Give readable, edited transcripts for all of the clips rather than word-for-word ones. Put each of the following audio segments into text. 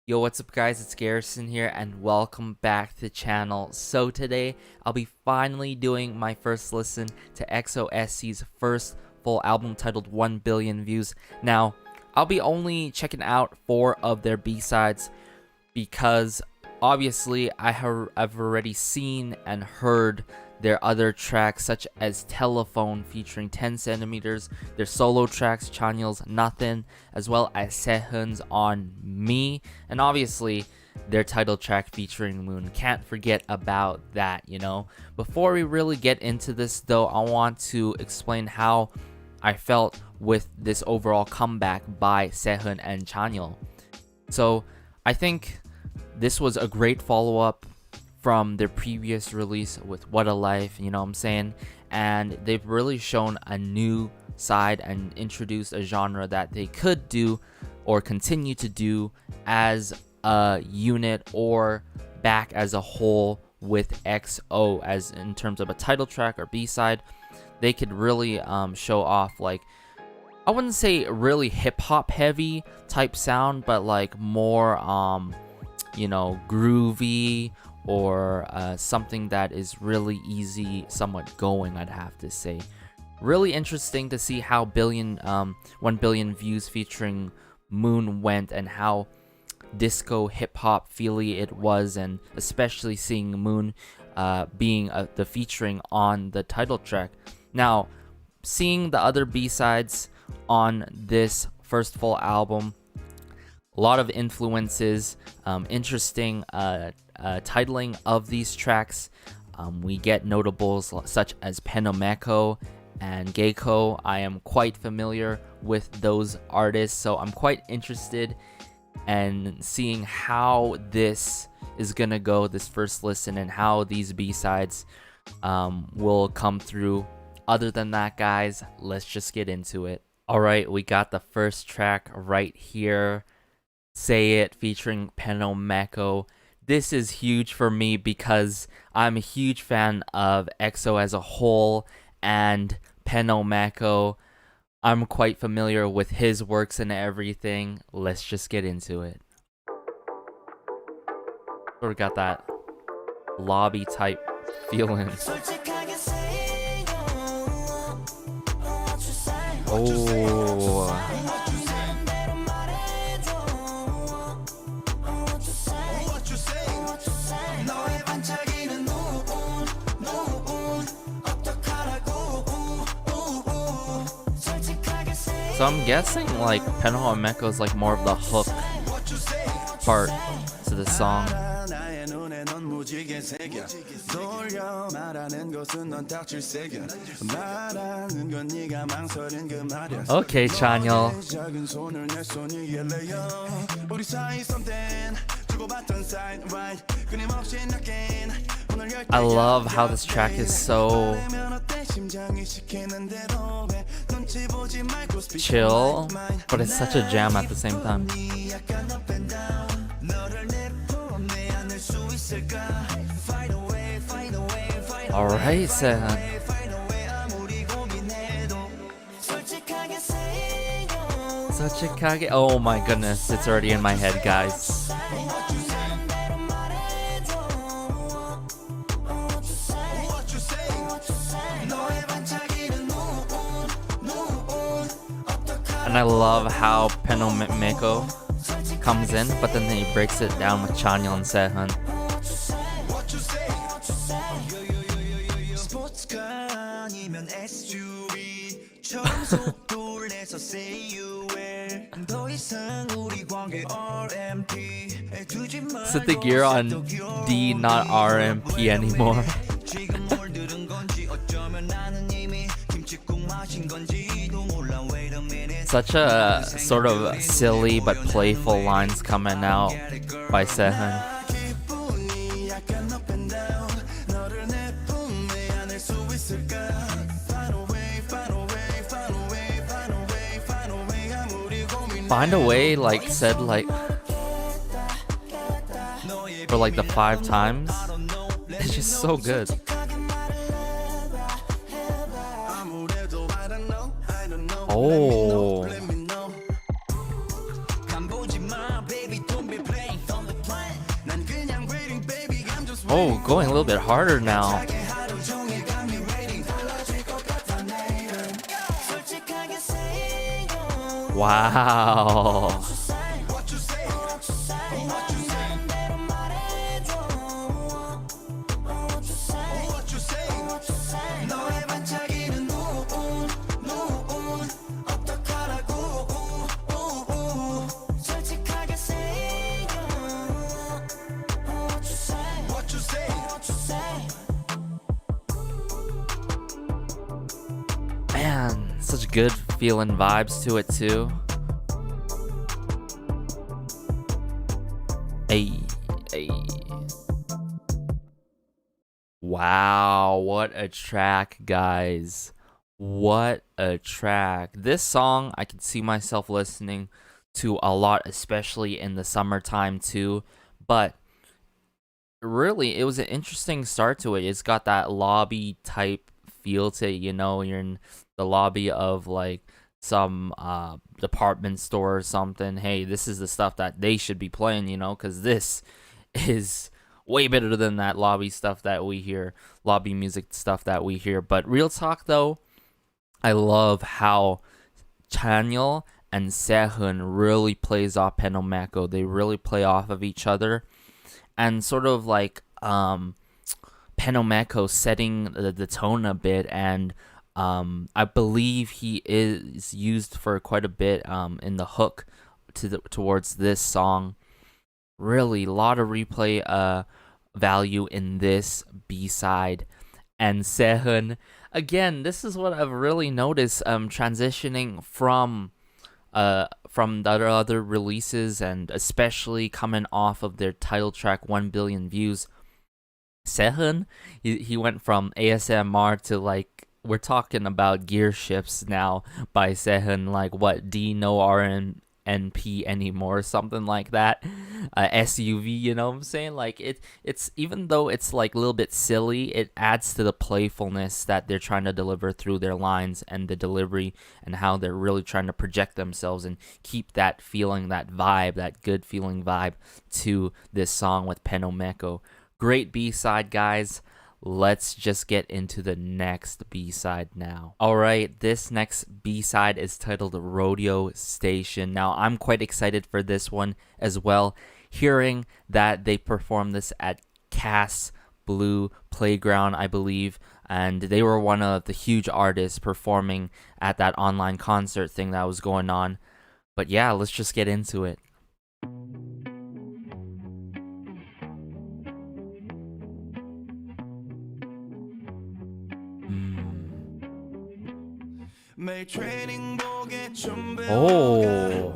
Yo, what's up guys, it's Garrison here and welcome back to the channel. So today I'll be finally doing my first listen to EXO-SC's first full album titled 1 Billion Views. Now, I'll be only checking out 4 of their B-sides because obviously I've already seen and heard their other tracks such as Telephone featuring 10 centimeters, their solo tracks Chanyeol's Nothing, as well as Sehun's On Me, and obviously their title track featuring Moon. Can't forget about that, you know. Before we really get into this though, I want to explain how I felt with this overall comeback by Sehun and Chanyeol. So I think this was a great follow-up from their previous release with What a Life, you know what I'm saying? And they've really shown a new side and introduced a genre that they could do or continue to do as a unit or back as a whole with EXO, as in terms of a title track or B-side. They could really show off, like, I wouldn't say really hip-hop heavy type sound, but like more you know, groovy, or something that is really easy, somewhat going, I'd have to say. Really interesting to see how 1 billion views featuring Moon went and how disco hip-hop feely it was, and especially seeing Moon being the featuring on the title track. Now, seeing the other B-sides on this first full album, a lot of influences, interesting titling of these tracks. We get notables such as PENOMECO and Gaeko. I am quite familiar with those artists, so I'm quite interested in seeing how this is gonna go, this first listen, and how these B-sides will come through. Other than that, guys, let's just get into it. Alright, we got the first track right here, Say It featuring PENOMECO. This is huge for me because I'm a huge fan of EXO as a whole, and PENOMECO, I'm quite familiar with his works and everything. Let's just get into it. We got that lobby type feeling. Oh. So I'm guessing like PENOMECO is like more of the hook part to the song. Okay, Chanyeol. I love how this track is so chill, but it's such a jam at the same time. Alright, Sehun. Sachikage. Oh my goodness, it's already in my head, guys. And I love how PENOMECO comes in, but then he breaks it down with Chanyeol and Sehun. Set the gear on D, not RMP anymore. Such a sort of silly but playful lines coming out by Sehun. Find a Way, like, said like for like the 5 times. It's just so good. Oh. Oh, going a little bit harder now. Wow. Man, such good feeling vibes to it too. Hey, hey. Wow, what a track, guys. What a track. This song I can see myself listening to a lot, especially in the summertime too. But really, it was an interesting start to it. It's got that lobby type feel to it, you know, you're in the lobby of like some department store or something. Hey, this is the stuff that they should be playing, you know, because this is way better than that lobby stuff that we hear, lobby music stuff that we hear. But real talk though, I love how Chanyeol and Sehun really plays off PENOMECO. They really play off of each other, and sort of like PENOMECO setting the tone a bit, and I believe he is used for quite a bit in the hook towards this song. Really, a lot of replay value in this B-side. And Sehun, again, this is what I've really noticed transitioning from the other releases, and especially coming off of their title track 1 billion views. Sehun, he went from ASMR to like, we're talking about gear shifts now by Sehun, like what, D no RNP anymore, something like that. SUV, you know what I'm saying? Like it's even though it's like a little bit silly, it adds to the playfulness that they're trying to deliver through their lines and the delivery, and how they're really trying to project themselves and keep that feeling, that vibe, that good feeling vibe to this song with PENOMECO. Great B-side, guys. Let's just get into the next B-side now. Alright, this next B-side is titled Rodeo Station. Now, I'm quite excited for this one as well. Hearing that they performed this at Cass Blue Playground, I believe, and they were one of the huge artists performing at that online concert thing that was going on. But yeah, let's just get into it. Oh,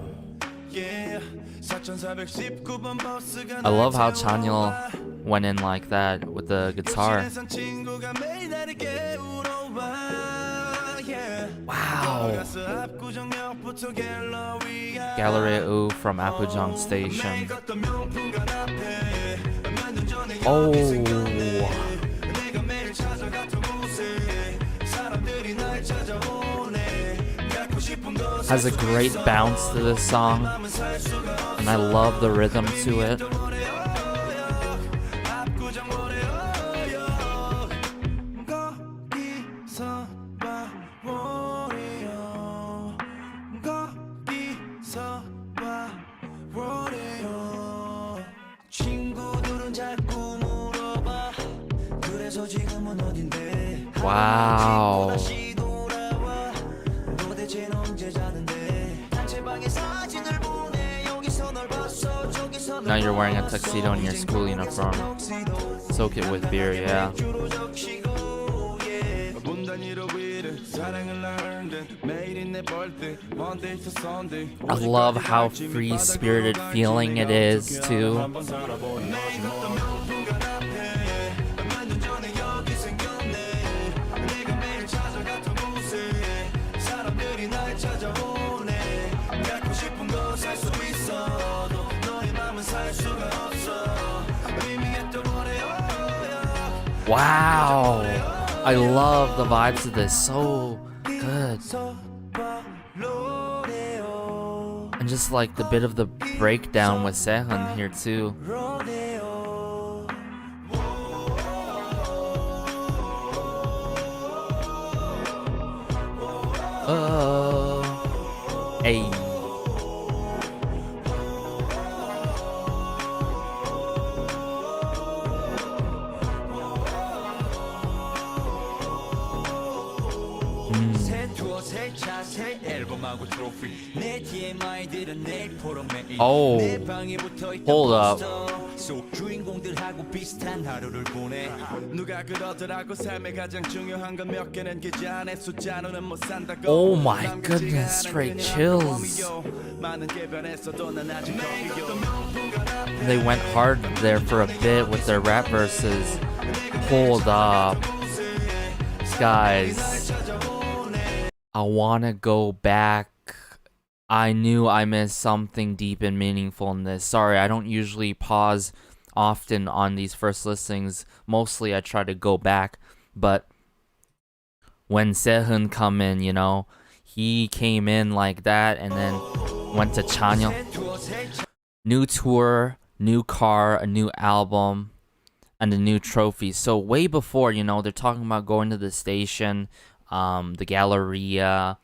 I love how Chanyeol went in like that with the guitar. Wow. Gallery from Apgujeong Station. Oh. Has a great bounce to this song, and I love the rhythm to it. Wow. Now you're wearing a tuxedo in your school uniform. Soak it with beer, yeah. I love how free-spirited feeling it is, too. Wow, I love the vibes of this, so good. And just like the bit of the breakdown with Sehun here too. Oh, hey. Oh, hold up. Oh my goodness, straight chills. They went hard there for a bit with their rap verses. Hold up. Guys, I wanna go back. I knew I missed something deep and meaningful in this. Sorry, I don't usually pause often on these first listings. Mostly I try to go back, but when Sehun come in, you know, he came in like that and then went to Chanyeol. New tour, new car, a new album, and a new trophy. So way before, you know, they're talking about going to the station, the Galleria,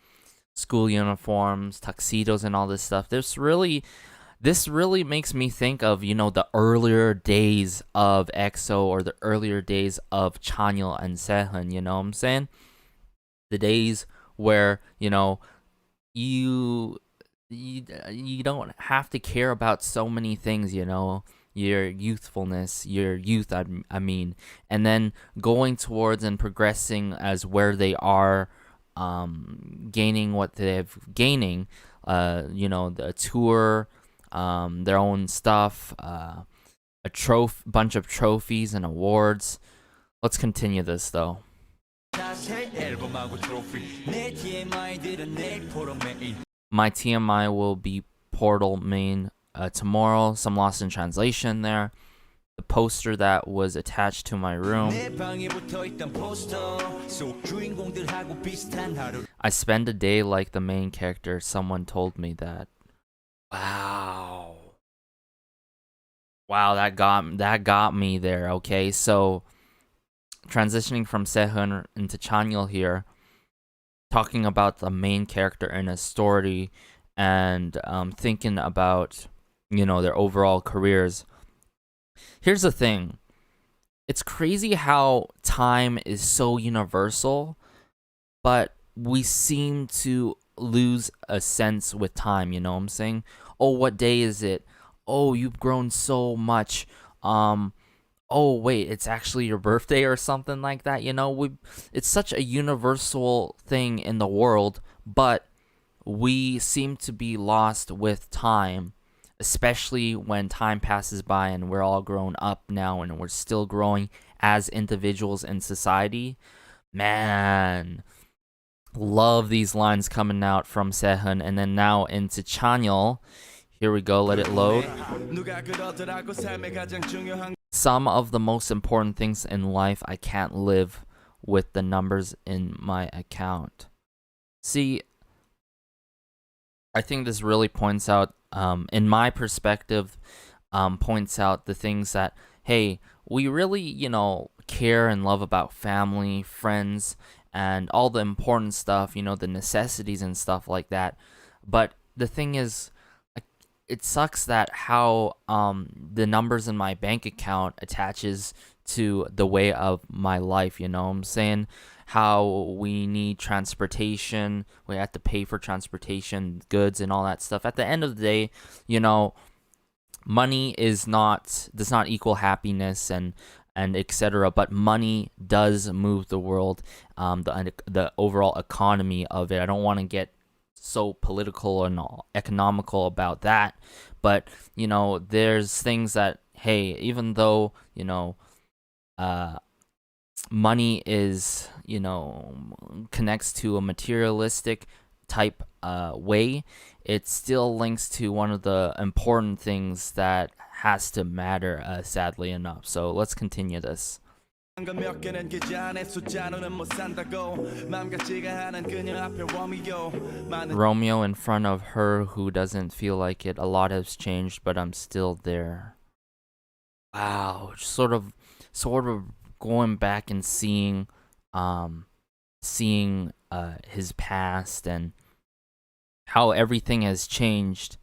school uniforms, tuxedos, and all this stuff. This really makes me think of, you know, the earlier days of EXO or the earlier days of Chanyeol and Sehun, you know what I'm saying? The days where, you know, you don't have to care about so many things, you know, your youthfulness, your youth, I mean, and then going towards and progressing as where they are, gaining what they've gaining, you know, the tour, their own stuff, a bunch of trophies and awards. Let's continue this though. My TMI will be Portal main tomorrow. Some lost in translation there. The poster that was attached to my room. I spend a day like the main character. Someone told me that. Wow. Wow, that got me there. Okay, so transitioning from Sehun into Chanyeol here, talking about the main character in a story and thinking about, you know, their overall careers. Here's the thing. It's crazy how time is so universal, but we seem to lose a sense with time, you know what I'm saying? Oh, what day is it? Oh, you've grown so much. Oh wait, it's actually your birthday or something like that, you know? It's such a universal thing in the world, but we seem to be lost with time, especially when time passes by and we're all grown up now and we're still growing as individuals in society. Man, love these lines coming out from Sehun, and then now into Chanyeol. Here we go, let it load. Some of the most important things in life I can't live with the numbers in my account. See, I think this really points out, in my perspective, points out the things that, hey, we really, you know, care and love about family, friends, and all the important stuff, you know, the necessities and stuff like that. But the thing is, it sucks that how the numbers in my bank account attaches to the way of my life, you know what I'm saying? How we need transportation, we have to pay for transportation, goods, and all that stuff. At the end of the day, you know, money does not equal happiness and etc. But money does move the world, the overall economy of it. I don't want to get so political and economical about that, but you know, there's things that, hey, even though, you know, money is, you know, connects to a materialistic type way, it still links to one of the important things that has to matter, sadly enough. So let's continue this. Romeo in front of her who doesn't feel like it. A lot has changed, but I'm still there. Wow, sort of going back and seeing his past and how everything has changed.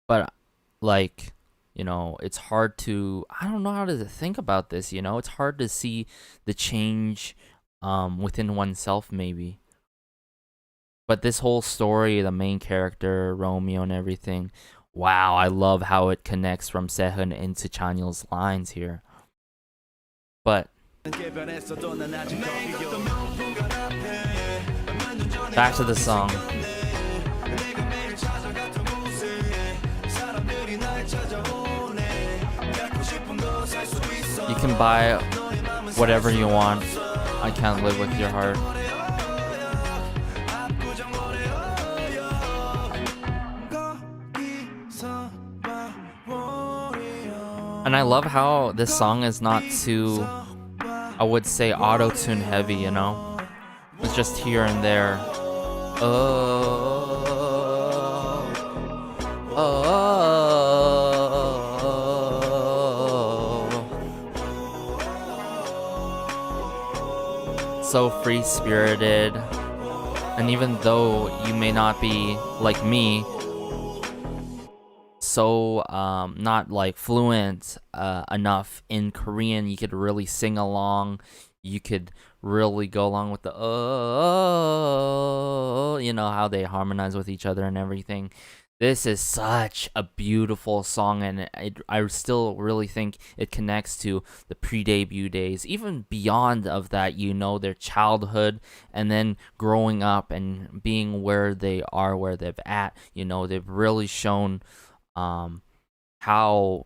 But like, it's hard to, I don't know how to think about this, it's hard to see the change within oneself maybe. But this whole story, the main character, Romeo and everything, wow, I love how it connects from Sehun into Chanyeol's lines here. But back to the song. You can buy whatever you want. I can't live with your heart. And I love how this song is not too, I would say, auto-tune heavy, It's just here and there. So free-spirited. And even though you may not be like me, so not like fluent enough in Korean, you could really sing along. You could really go along with the how they harmonize with each other and everything. This is such a beautiful song, and I still really think it connects to the pre-debut days, even beyond of that, their childhood, and then growing up and being where they are, where they've at. They've really shown how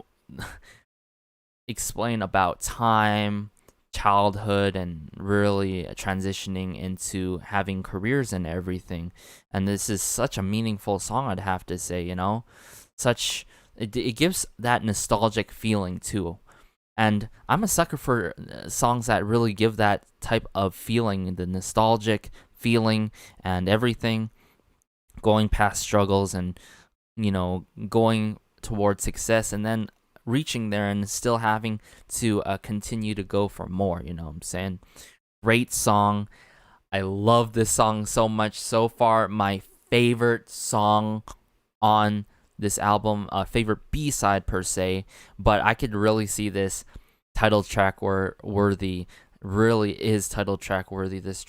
explain about time, childhood, and really transitioning into having careers and everything. And this is such a meaningful song, I'd have to say. It gives that nostalgic feeling too. And I'm a sucker for songs that really give that type of feeling, the nostalgic feeling and everything, going past struggles and going towards success, and then reaching there and still having to continue to go for more. What I'm saying? Great song. I love this song so much. So far, my favorite song on this album, favorite B-side per se, but I could really see this title track worthy. Really is title track worthy, this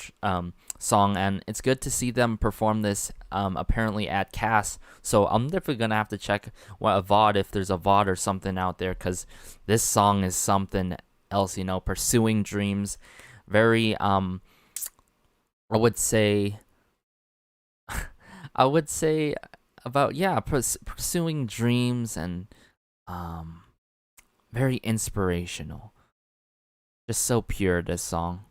song, and it's good to see them perform this apparently at CAS. So I'm definitely gonna have to check a VOD, if there's a VOD or something out there, because this song is something else. Pursuing dreams, very I would say about pursuing dreams, and very inspirational. Just so pure, this song.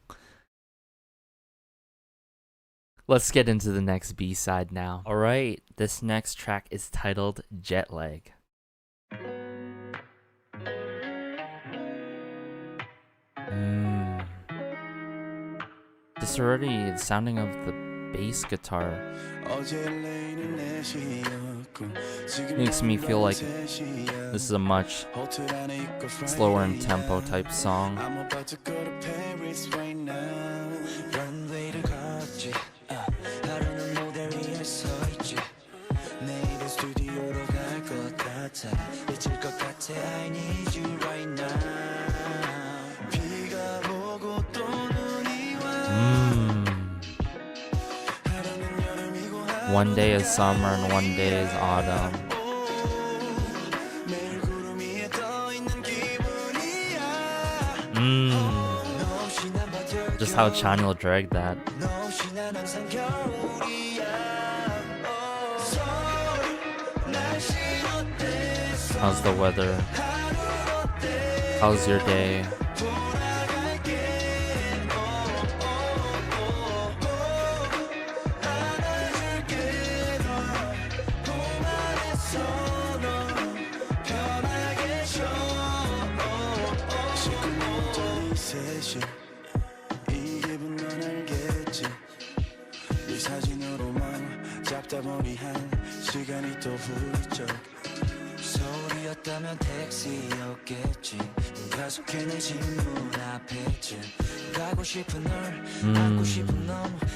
Let's get into the next B-side now. Alright, this next track is titled Jet Lag. This already, the sounding of the bass guitar makes me feel like this is a much slower in tempo type song. One day is summer and one day is autumn. Just how Chanyeol dragged that. How's the weather? How's your day?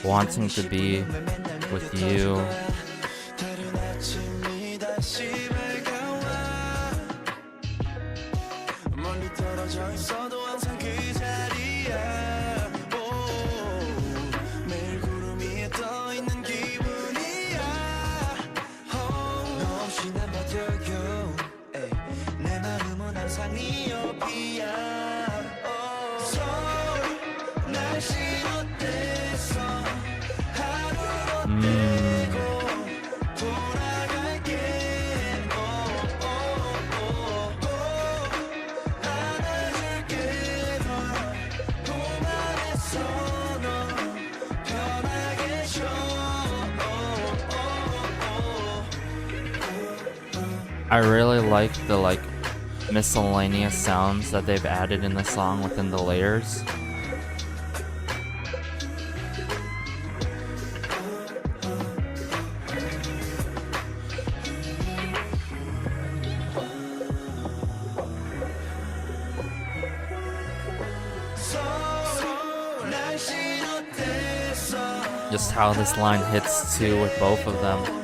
Wanting to be with you. I really like the miscellaneous sounds that they've added in the song within the layers. Just how this line hits too with both of them.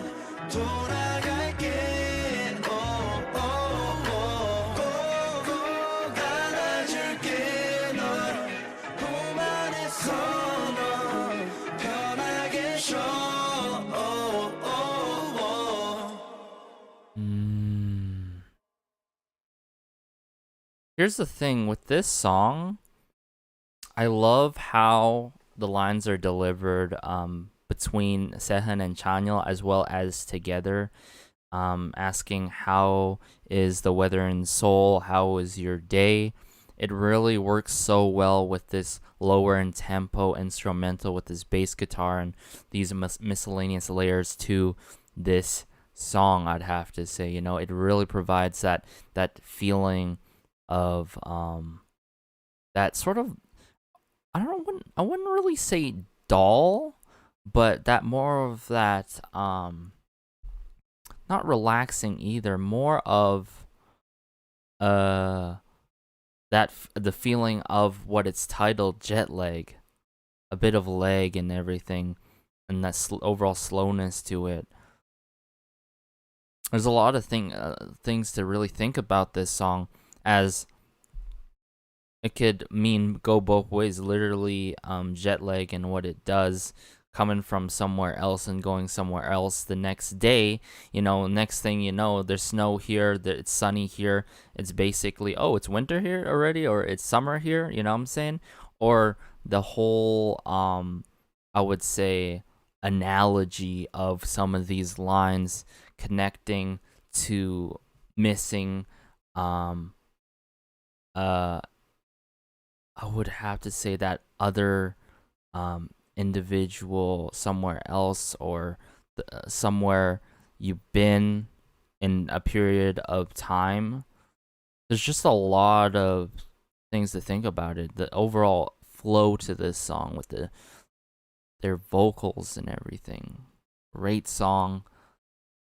Here's the thing with this song, I love how the lines are delivered between Sehun and Chanyeol as well as together, asking how is the weather in Seoul, how is your day. It really works so well with this lower in tempo instrumental with this bass guitar and these miscellaneous layers to this song. I'd have to say, you know, it really provides that feeling of that sort of, I wouldn't really say dull, but that more of that not relaxing either, more of the feeling of what it's titled, jet lag, a bit of lag and everything, and that overall slowness to it. There's a lot of things to really think about this song, as it could go both ways, literally jet lag and what it does, coming from somewhere else and going somewhere else the next day. You know, next thing you know, there's snow here, it's sunny here. It's basically, oh, it's winter here already, or it's summer here, you know what I'm saying? Or the whole, I would say, analogy of some of these lines connecting to missing, I would have to say that other individual somewhere else, or somewhere you've been in a period of time. There's just a lot of things to think about it. The overall flow to this song with their vocals and everything. Great song.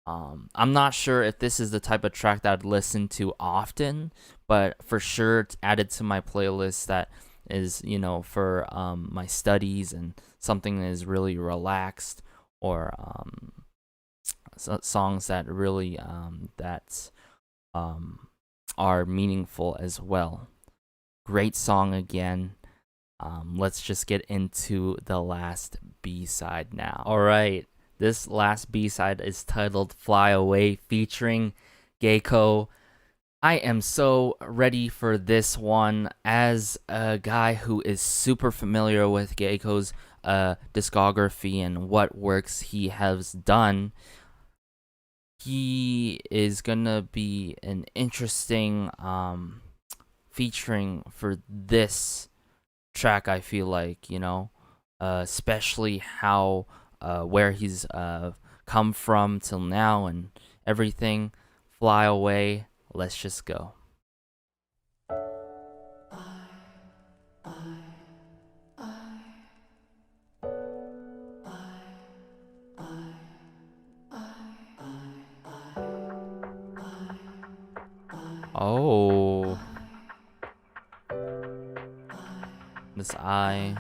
I'm not sure if this is the type of track that I'd listen to often, but for sure it's added to my playlist that is, you know, for my studies and something that is really relaxed, or songs that really are meaningful as well. Great song again. Let's just get into the last B-side now. All right. This last B-side is titled Fly Away, featuring Gaeko. I am so ready for this one. As a guy who is super familiar with Gaeko's discography and what works he has done, he is gonna be an interesting featuring for this track, I feel like, you know, especially how where he's come from till now and everything. Fly Away, let's just go. Oh, the this eye.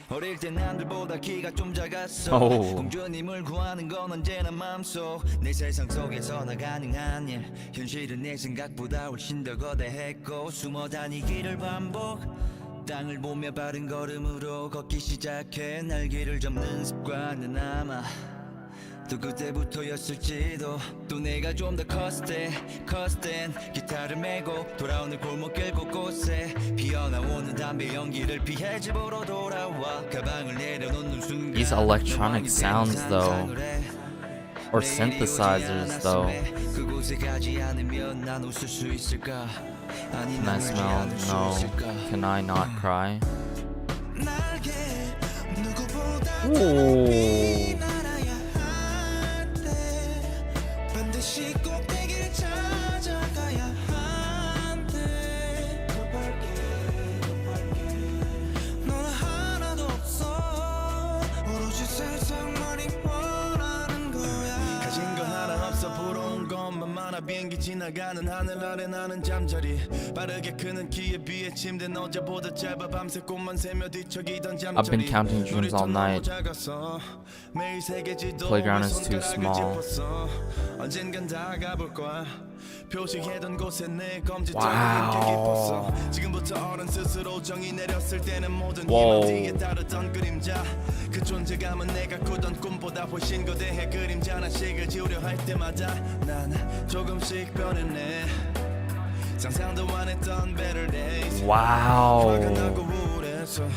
어릴 때 남들보다 키가 좀 작았어. Oh. 공주님을 구하는 건 언제나 마음속 내 세상 속에서나 가능한 일. 현실은 내 생각보다 훨씬 더 거대했고 숨어 다니기를 반복. 땅을 보며 바른 걸음으로 걷기 시작해 날개를 접는 습관은 아마 또 그때부터였을지도. 또 내가 좀 더 컸을 땐 기타를 메고 돌아오는 골목길 곳곳에 피어나오는 담배 연기를 피해 집으로 돌아와 가방을 내려놓는 순간 These electronic sounds though, or synthesizers though. 그곳에 가지 않으면 난 웃을 수 있을까? Can I smell? No. Can I not cry? Ooh. 비행기 지나가는 하늘 아래 나는 잠자리 빠르게 크는 키에 비해 침대 어제보다 짧아 밤새 꽃만 새며 뒤척이던 잠자리. I've been counting dreams all night. Playground is too small. 언젠간 다가볼 거야. 표시해둔 곳에 내 검지 Wow. 깊었어. 지금부터 어른 스스로 정의 내렸을 때는 모든 Whoa. 희망 뒤에 따르던 그림자. 그 존재감은 내가 꾸던 꿈보다 훨씬 거대해. 그림자 하나씩을 지우려 할 때마다 난 조금씩 변했네. 상상도 안 했던 better days. Wow. 화가 나고 우울해서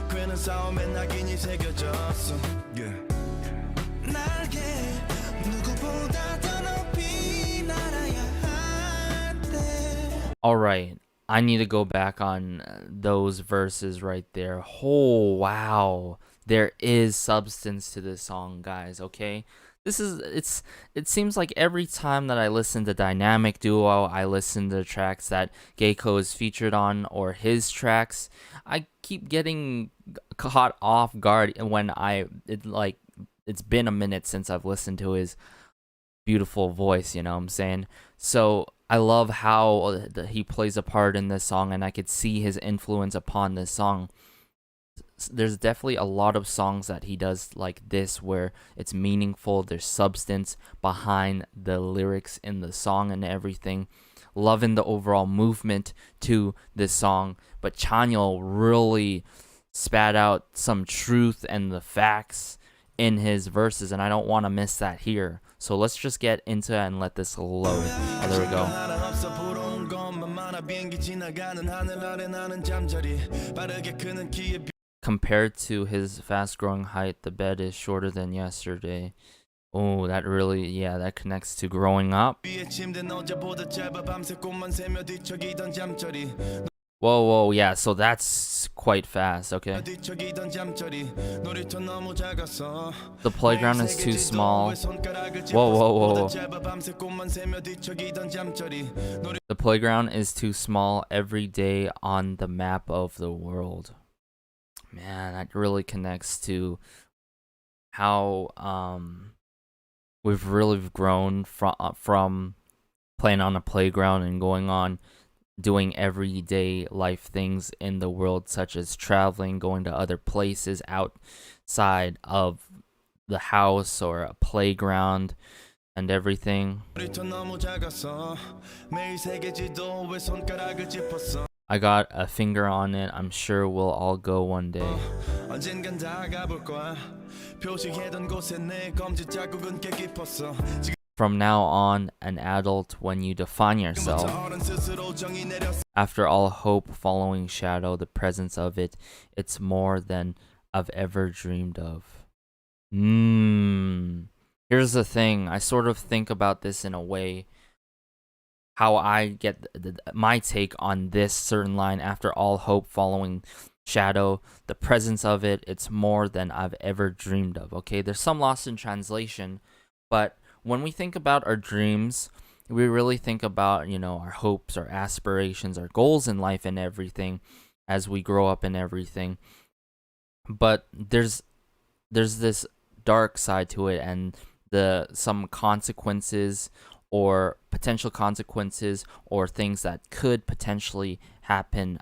괜한 싸움에 낙인이 새겨졌어. 날개 누구보다 더 높이 날아야 한대. Alright, I need to go back on those verses right there. Oh, wow. There is substance to this song, guys, okay? It seems like every time that I listen to Dynamic Duo, I listen to tracks that Gaeko is featured on or his tracks, I keep getting caught off guard when it's been a minute since I've listened to his beautiful voice, you know what I'm saying? So I love how he plays a part in this song, and I could see his influence upon this song. There's definitely a lot of songs that he does like this where it's meaningful, there's substance behind the lyrics in the song and everything. Loving the overall movement to this song, but Chanyeol really spat out some truth and the facts in his verses, and I don't want to miss that here. So let's just get into it and let this load. Oh, there we go. Compared to his fast-growing height, the bed is shorter than yesterday. Oh, that really, yeah, that connects to growing up. Whoa, whoa, yeah, so that's quite fast, okay. The playground is too small. Whoa, whoa, whoa. The playground is too small every day on the map of the world. Man, that really connects to how we've really grown from playing on a playground and going on doing everyday life things in the world, such as traveling, going to other places outside of the house or a playground and everything. I got a finger on it. I'm sure we'll all go one day. From now on, an adult when you define yourself. After all hope following shadow, the presence of it, it's more than I've ever dreamed of. Here's the thing. I sort of think about this in a way, how I get my take on this certain line. After all hope following shadow, the presence of it, it's more than I've ever dreamed of. Okay, there's some lost in translation, but when we think about our dreams, we really think about, you know, our hopes, our aspirations, our goals in life and everything as we grow up and everything. But there's this dark side to it, and some consequences or potential consequences or things that could potentially happen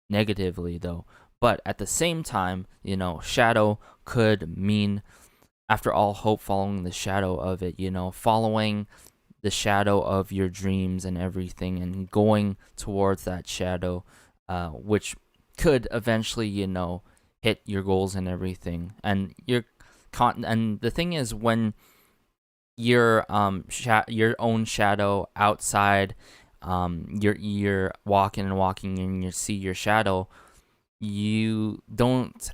negatively though. But at the same time, you know, shadow could mean, after all hope following the shadow of it, you know, following the shadow of your dreams and everything and going towards that shadow, which could eventually, you know, hit your goals and everything. And and the thing is, when your your own shadow outside, you're walking and walking and you see your shadow, you don't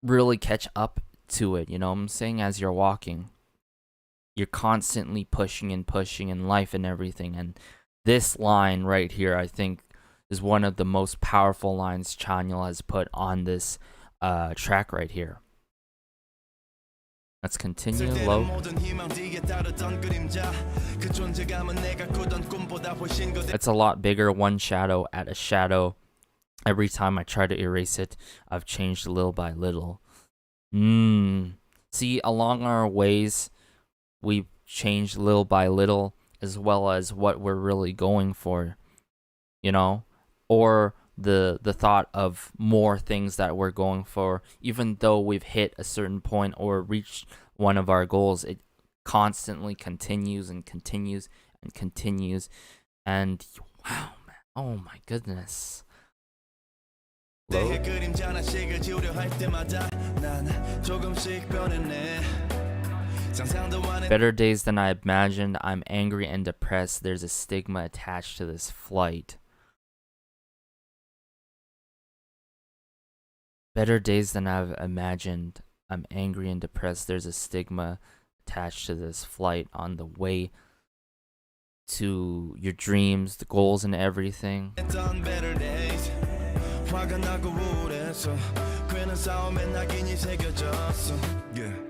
really catch up to it, you know what I'm saying? As you're walking, you're constantly pushing and pushing in life and everything. And this line right here, I think, is one of the most powerful lines Chanyeol has put on this track right here. Let's continue low. It's a lot bigger, one shadow at a shadow. Every time I try to erase it, I've changed little by little. See, along our ways, we've changed little by little, as well as what we're really going for, you know? Or the thought of more things that we're going for. Even though we've hit a certain point or reached one of our goals, it constantly continues and continues and continues. And wow, man, oh my goodness. Low. Better days than I imagined. I'm angry and depressed. There's a stigma attached to this flight. Better days than I've imagined. I'm angry and depressed. There's a stigma attached to this flight on the way to your dreams, the goals, and everything.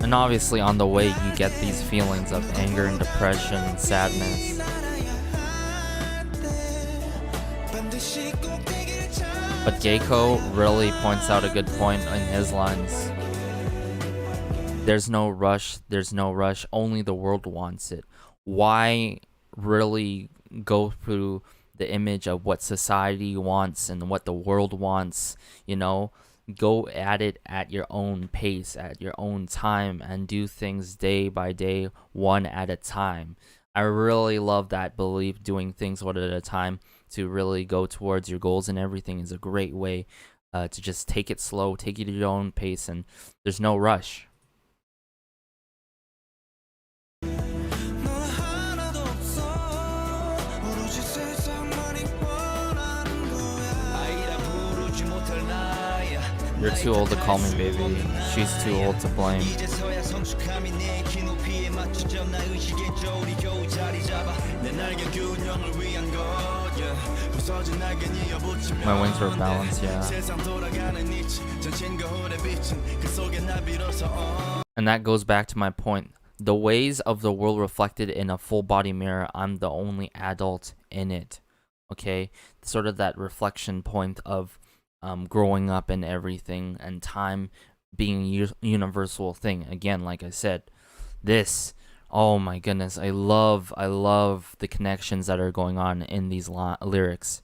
And obviously on the way you get these feelings of anger and depression and sadness. But Gaeko really points out a good point in his lines. There's no rush, only the world wants it. Why really go through the image of what society wants and what the world wants, you know? Go at it at your own pace, at your own time, and do things day by day, one at a time. I really love that belief. Doing things one at a time to really go towards your goals and everything is a great way to just take it slow, take it at your own pace, and there's no rush. You're too old to call me baby. She's too old to blame. My wings were balanced, yeah. And that goes back to my point. The ways of the world reflected in a full body mirror, I'm the only adult in it. Okay? Sort of that reflection point of growing up and everything, and time being a universal thing. Again, like I said, this, oh my goodness, I love the connections that are going on in these lyrics.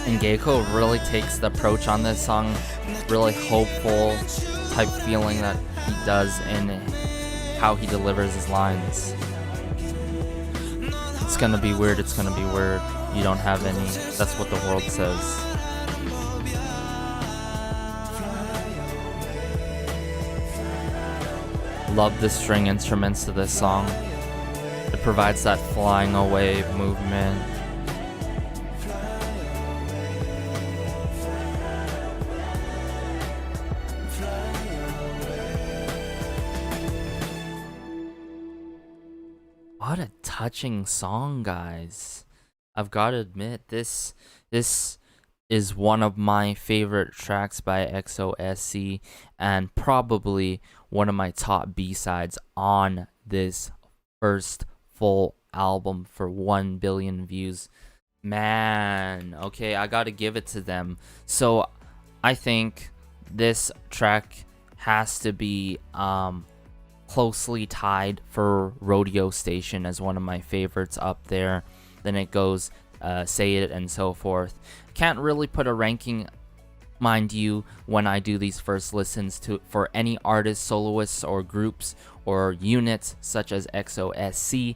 And Gaeko really takes the approach on this song, really hopeful type feeling that he does in how he delivers his lines. It's gonna be weird, you don't have any, that's what the world says. Love the string instruments to this song. It provides that flying away movement. What a touching song, guys. I've got to admit, this is one of my favorite tracks by EXO-SC and probably one of my top B-sides on this first full album for 1 billion views. Man, okay, I got to give it to them. So I think this track has to be closely tied for Rodeo Station as one of my favorites up there. Then it goes Say It and so forth. Can't really put a ranking, mind you, when I do these first listens for any artists, soloists, or groups or units such as EXO-SC.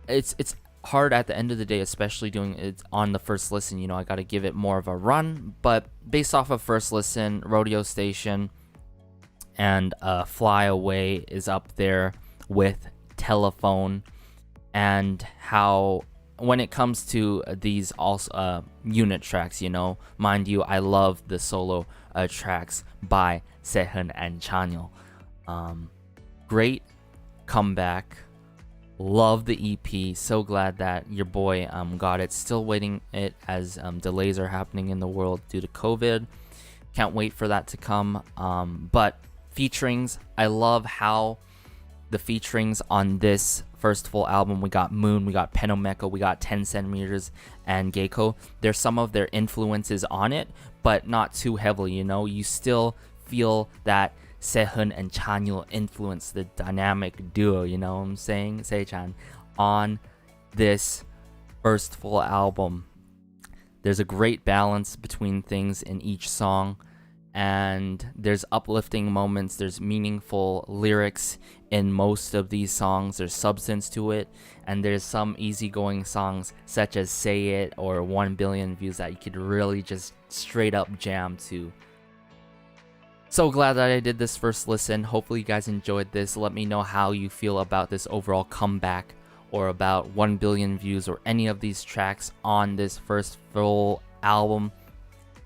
It's hard at the end of the day, especially doing it on the first listen. You know, I got to give it more of a run. But based off of first listen, Rodeo Station and Fly Away is up there with Telephone. And how, when it comes to these also unit tracks, you know, mind you, I love the solo tracks by Sehun and Chanyeol. Great comeback. Love the EP. So glad that your boy got it. Still waiting it as delays are happening in the world due to COVID. Can't wait for that to come. But featurings, I love how the featurings on this first full album, we got Moon, we got PENOMECO, we got 10 centimeters and Gaeko. There's some of their influences on it, but not too heavily, you know. You still feel that Sehun and Chanyeol influence the dynamic duo, you know what I'm saying, Sechan, on this first full album. There's a great balance between things in each song, and there's uplifting moments, there's meaningful lyrics in most of these songs, there's substance to it, and there's some easygoing songs such as Say It or 1 Billion Views that you could really just straight up jam to. So glad that I did this first listen. Hopefully you guys enjoyed this. Let me know how you feel about this overall comeback, or about 1 Billion Views, or any of these tracks on this first full album.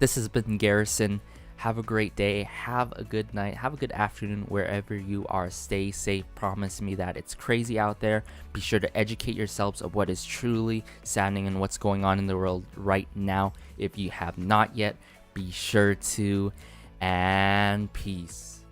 This has been Garrison. Have a great day, have a good night, have a good afternoon wherever you are. Stay safe. Promise me that it's crazy out there. Be sure to educate yourselves of what is truly sounding and what's going on in the world right now. If you have not yet, be sure to. And peace.